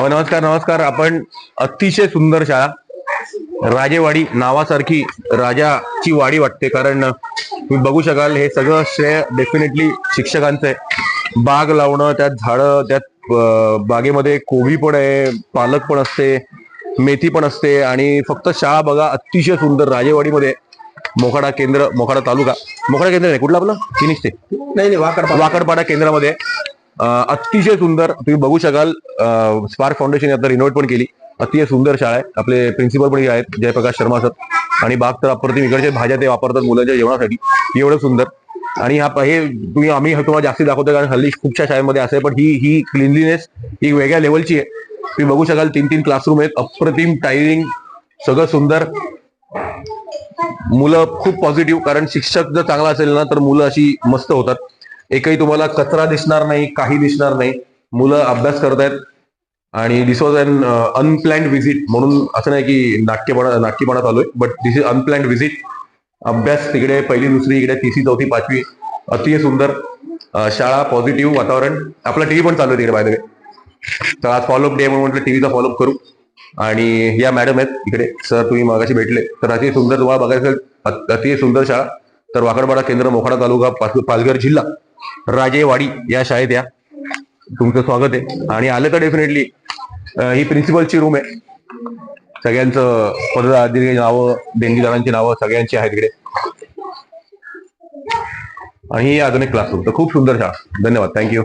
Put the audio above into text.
नमस्कार नमस्कार. आपण अतिशय सुंदर शाळा राजेवाडी नावासारखी राजाची वाडी वाटते, कारण तुम्ही बघू शकाल हे सगळं श्रेय डेफिनेटली शिक्षकांचं आहे. बाग लावणं, त्यात झाडं, त्यात बागेमध्ये कोबी पण आहे, पालक पण असते, मेथी पण असते आणि फक्त शाळा बघा अतिशय सुंदर राजेवाडीमध्ये. मोखाडा केंद्र, मोखाडा तालुका, मोखाडा केंद्र नाही कुठलं आपलं फिनिश ते नाही वाकडपाडा केंद्रामध्ये अतिशय सुंदर तुम्ही बघू शकाल. स्पार्क फाउंडेशन आता रिनोव्हेट पण केली. अतिशय सुंदर शाळा आहे. आपले प्रिन्सिपल पण आहेत जयप्रकाश शर्मा सर. आणि बाग तर अप्रतिम, इकडच्या भाज्या ते वापरतात मुलांच्या जेवणासाठी, एवढं सुंदर. आणि हे तुम्ही आम्ही तुम्हाला जास्ती दाखवतो कारण हल्ली खूपशा शाळेमध्ये असं आहे, पण ही क्लिनलीनेस ही वेगळ्या लेवलची आहे. तुम्ही बघू शकाल 3-3 क्लासरूम आहेत, अप्रतिम टायलिंग, सगळं सुंदर. मुलं खूप पॉझिटिव्ह, कारण शिक्षक जर चांगला असेल ना तर मुलं अशी मस्त होतात. एकही तुम्हाला कचरा दिसणार नाही, काही दिसणार नाही. मुलं अभ्यास करतायत. आणि दिस वॉज अन अनप्लॅन्ड व्हिजिट, म्हणून असं नाही की नाटकीपणा चालू आहे, but this is unplanned visit. अभ्यास तिकडे पहिली दुसरी, इकडे तिसरी चौथी पाचवी. अतिशय सुंदर शाळा, पॉझिटिव्ह वातावरण. आपला टीव्ही पण चालू आहे तिकडे बाय द वे. तर आज फॉलोअप डे म्हणून म्हटलं टीव्हीचा फॉलोअप करू. आणि या मॅडम आहेत इकडे, सर तुम्ही मागाशी भेटले. तर अतिशय सुंदर तुम्हाला बघायचं, अतिशय सुंदर शाळा. तर वाकडपाडा केंद्र, मोखाडा तालुका, पालघर जिल्हा, राजेवाडी या शाळेत या. तुमचं स्वागत आहे. आणि आलं तर डेफिनेटली ही प्रिन्सिपलची रूम आहे. सगळ्यांचं पदधारी नावं, देणगीदारांची नावं सगळ्यांची आहेत इकडे. आणि ही अजून एक क्लासरूम. तर खूप सुंदर शाळा. धन्यवाद, थँक्यू.